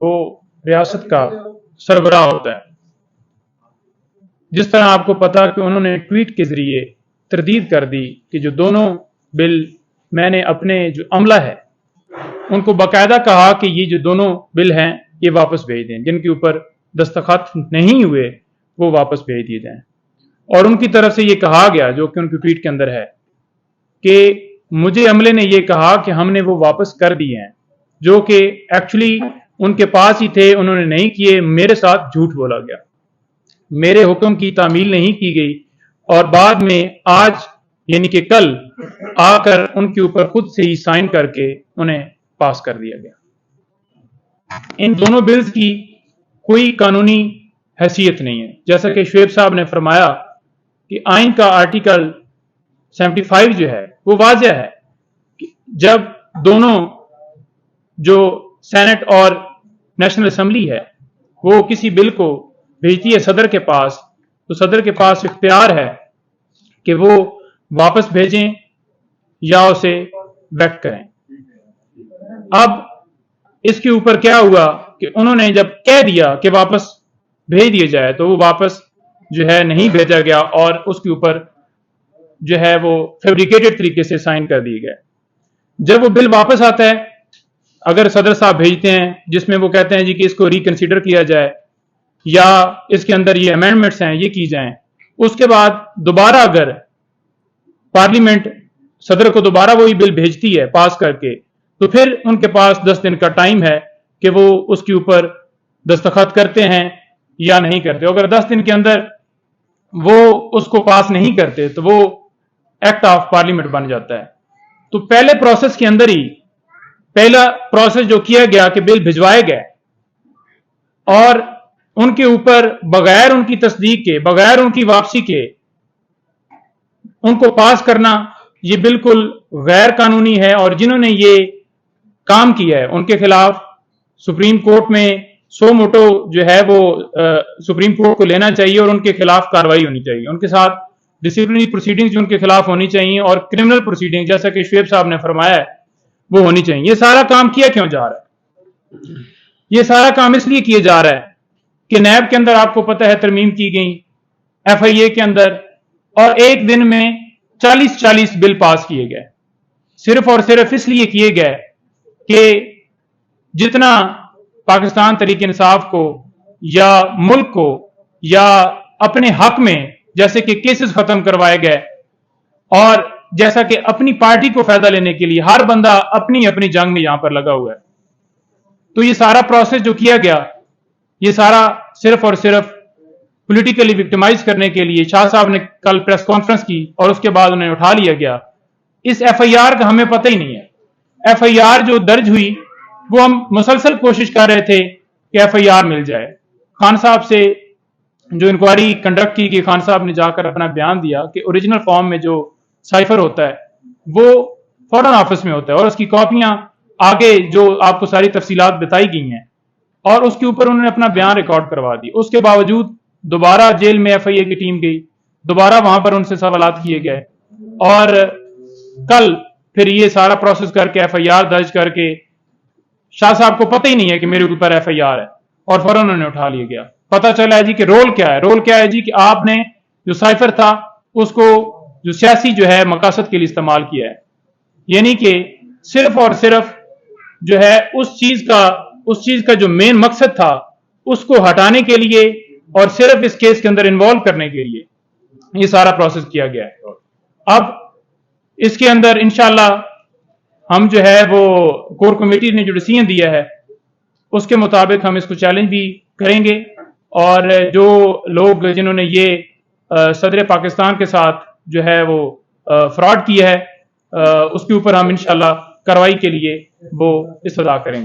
وہ ریاست کا سربراہ ہوتا ہے. جس طرح آپ کو پتا کہ انہوں نے ٹویٹ کے ذریعے تردید کر دی کہ جو دونوں بل میں نے اپنے جو عملہ ہے ان کو باقاعدہ کہا کہ یہ جو دونوں بل ہیں یہ واپس بھیج دیں، جن کے اوپر دستخط نہیں ہوئے وہ واپس بھیج دیے جائیں. اور ان کی طرف سے یہ کہا گیا، جو کہ ان کی ٹویٹ کے اندر ہے، کہ مجھے عملے نے یہ کہا کہ ہم نے وہ واپس کر دیے ہیں، جو کہ ایکچولی ان کے پاس ہی تھے، انہوں نے نہیں کیے، میرے ساتھ جھوٹ بولا گیا، میرے حکم کی تعمیل نہیں کی گئی، اور بعد میں آج یعنی کہ کل آ کر ان کے اوپر خود سے ہی سائن کر کے انہیں پاس کر دیا گیا. ان دونوں بلز کی کوئی قانونی حیثیت نہیں ہے. جیسا کہ شعیب صاحب نے فرمایا کہ آئین کا آرٹیکل 75 جو ہے وہ واضح ہے کہ جب دونوں جو سینٹ اور نیشنل اسمبلی ہے وہ کسی بل کو بھیجتی ہے صدر کے پاس، تو صدر کے پاس اختیار ہے کہ وہ واپس بھیجیں یا اسے ویٹ کریں. اب اس کے اوپر کیا ہوا کہ انہوں نے جب کہہ دیا کہ واپس بھیج دیا جائے تو وہ واپس جو ہے نہیں بھیجا گیا، اور اس کے اوپر جو ہے وہ فیبریکیٹڈ طریقے سے سائن کر دیے گئے. جب وہ بل واپس آتا ہے، اگر صدر صاحب بھیجتے ہیں جس میں وہ کہتے ہیں جی کہ اس کو ریکنسیڈر کیا جائے یا اس کے اندر یہ امینڈمنٹس ہیں یہ کی جائیں، اس کے بعد دوبارہ اگر پارلیمنٹ صدر کو دوبارہ وہی بل بھیجتی ہے پاس کر کے، تو پھر ان کے پاس 10 دن کا ٹائم ہے کہ وہ اس کے اوپر دستخط کرتے ہیں یا نہیں کرتے. اگر 10 دن کے اندر وہ اس کو پاس نہیں کرتے تو وہ ایکٹ آف پارلیمنٹ بن جاتا ہے. تو پہلے پروسیس کے اندر ہی پہلا پروسیس جو کیا گیا کہ بل بھجوائے گئے، اور ان کے اوپر بغیر ان کی تصدیق کے، بغیر ان کی واپسی کے ان کو پاس کرنا یہ بالکل غیر قانونی ہے. اور جنہوں نے یہ کام کیا ہے ان کے خلاف سپریم کورٹ میں سو موٹو جو ہے وہ سپریم کورٹ کو لینا چاہیے، اور ان کے خلاف کارروائی ہونی چاہیے. ان کے ساتھ ڈسپلنری پروسیڈنگز جو ان کے خلاف ہونی چاہیے، اور کرمنل پروسیڈنگ جیسا کہ شعیب صاحب نے فرمایا ہے وہ ہونی چاہیے. یہ سارا کام کیا کیوں جا رہا ہے؟ یہ سارا کام اس لیے کیا جا رہا ہے کہ نیب کے اندر آپ کو پتہ ہے ترمیم کی گئی، ایف آئی اے کے اندر، اور ایک دن میں 40 بل پاس کیے گئے، صرف اور صرف اس لیے کیے گئے کہ جتنا پاکستان تحریک انصاف کو یا ملک کو یا اپنے حق میں جیسے کہ کیسز ختم کروائے گئے، اور جیسا کہ اپنی پارٹی کو فائدہ لینے کے لیے ہر بندہ اپنی اپنی جنگ میں یہاں پر لگا ہوا ہے. تو یہ سارا پروسیس جو کیا گیا یہ سارا صرف اور صرف پولیٹیکلی وکٹمائز کرنے کے لیے شاہ صاحب نے کل پریس کانفرنس کی اور اس کے بعد انہیں اٹھا لیا گیا. اس ایف آئی آر کا ہمیں پتہ ہی نہیں ہے. ایف آئی آر جو درج ہوئی وہ ہم مسلسل کوشش کر رہے تھے کہ ایف آئی آر مل جائے. خان صاحب سے جو انکوائری کنڈکٹ کی کہ خان صاحب نے جا کر اپنا بیان دیا کہ اوریجنل فارم میں جو سائفر ہوتا ہے وہ فورن آفس میں ہوتا ہے، اور اس کی کاپیاں آگے جو آپ کو ساری تفصیلات بتائی گئی ہیں، اور اس کے اوپر انہوں نے اپنا بیان ریکارڈ کروا دی. اس کے باوجود دوبارہ جیل میں ایف آئی اے کی ٹیم گئی، دوبارہ وہاں پر ان سے سوالات کیے گئے، اور کل پھر یہ سارا پروسیس کر کے ایف آئی آر درج کر کے شاہ صاحب کو پتہ ہی نہیں ہے کہ میرے اوپر ایف آئی آر ہے، اور فوراً انہوں نے اٹھا لیا گیا. پتہ چلا ہے جی کہ رول کیا ہے. رول کیا ہے جی کہ آپ نے جو سائفر تھا اس کو جو سیاسی جو ہے مقاصد کے لیے استعمال کیا ہے، یعنی کہ صرف اور صرف جو ہے اس چیز کا جو مین مقصد تھا اس کو ہٹانے کے لیے اور صرف اس کیس کے اندر انوالو کرنے کے لیے یہ سارا پروسیس کیا گیا ہے. اب اس کے اندر انشاءاللہ ہم جو ہے وہ کور کمیٹی نے جو ڈیسیژن دیا ہے اس کے مطابق ہم اس کو چیلنج بھی کریں گے، اور جو لوگ جنہوں نے یہ صدر پاکستان کے ساتھ جو ہے وہ فراڈ کیا ہے اس کے اوپر ہم انشاءاللہ کارروائی کے لیے وہ استدعا کریں گے.